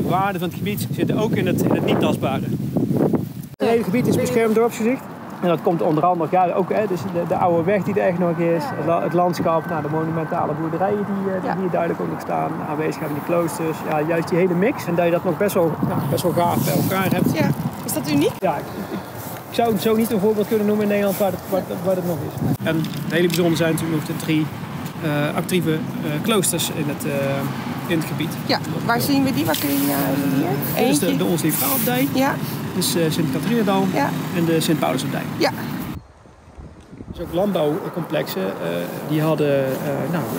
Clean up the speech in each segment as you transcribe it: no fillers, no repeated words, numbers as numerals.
waarden van het gebied zitten ook in het niet tastbare. Het hele gebied is beschermd dorpsgezicht. En dat komt onder andere ook dus de oude weg die er echt nog is, het landschap, de monumentale boerderijen die hier duidelijk ook nog staan, aanwezig hebben in die kloosters. Ja, juist die hele mix. En dat je dat nog best wel gaaf bij elkaar hebt. Ja. Is dat uniek? Ja, ik zou het zo niet een voorbeeld kunnen noemen in Nederland waar het nog is. En het hele bijzondere zijn natuurlijk nog de 3 actieve kloosters in het gebied. Ja, waar zien we die? Waar kun je hier? Dit is de Onze Lieve Vrouwenabdij. Ja. Dus Sint-Catharinedal en de Sint-Paulusabdij. Ja. Dus ook landbouwcomplexen, die hadden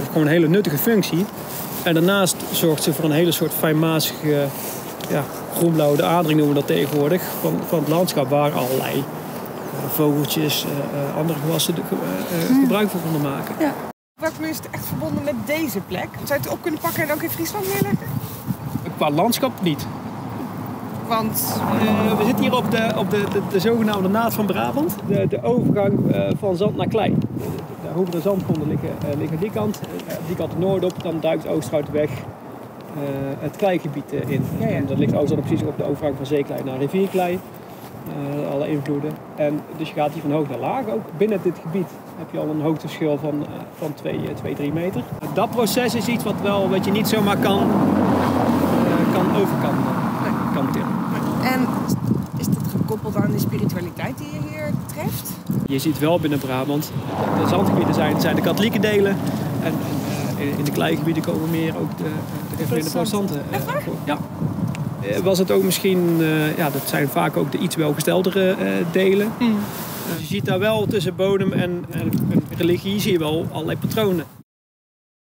gewoon een hele nuttige functie. En daarnaast zorgt ze voor een hele soort fijnmazige groenblauwe adering noemen we dat tegenwoordig, van het landschap waar allerlei vogeltjes, andere gewassen gebruik van konden maken. Ja. Welkom is het echt verbonden met deze plek? Zou je het op kunnen pakken en ook in Friesland neerleggen? Qua landschap niet. Want? We zitten hier op de zogenaamde naad van Brabant. De overgang van zand naar klei. De hogere zandgronden liggen die kant. Die kant noordop, dan duikt Oosterhoutweg het kleigebied in. Ja. En dat ligt ook precies op de overgang van zeeklei naar rivierklei. Alle invloeden. En dus je gaat hier van hoog naar laag. Ook binnen dit gebied heb je al een hoogteverschil van 2-3 meter. Dat proces is iets wat je niet zomaar kan tillen. En is dat gekoppeld aan de spiritualiteit die je hier treft? Je ziet wel binnen Brabant, de zandgebieden zijn de katholieke delen. En in de kleigebieden komen meer ook de protestanten. Echt waar? Ja. Was het ook misschien, dat zijn vaak ook de iets welgesteldere delen. Dus je ziet daar wel tussen bodem en religie zie je wel allerlei patronen.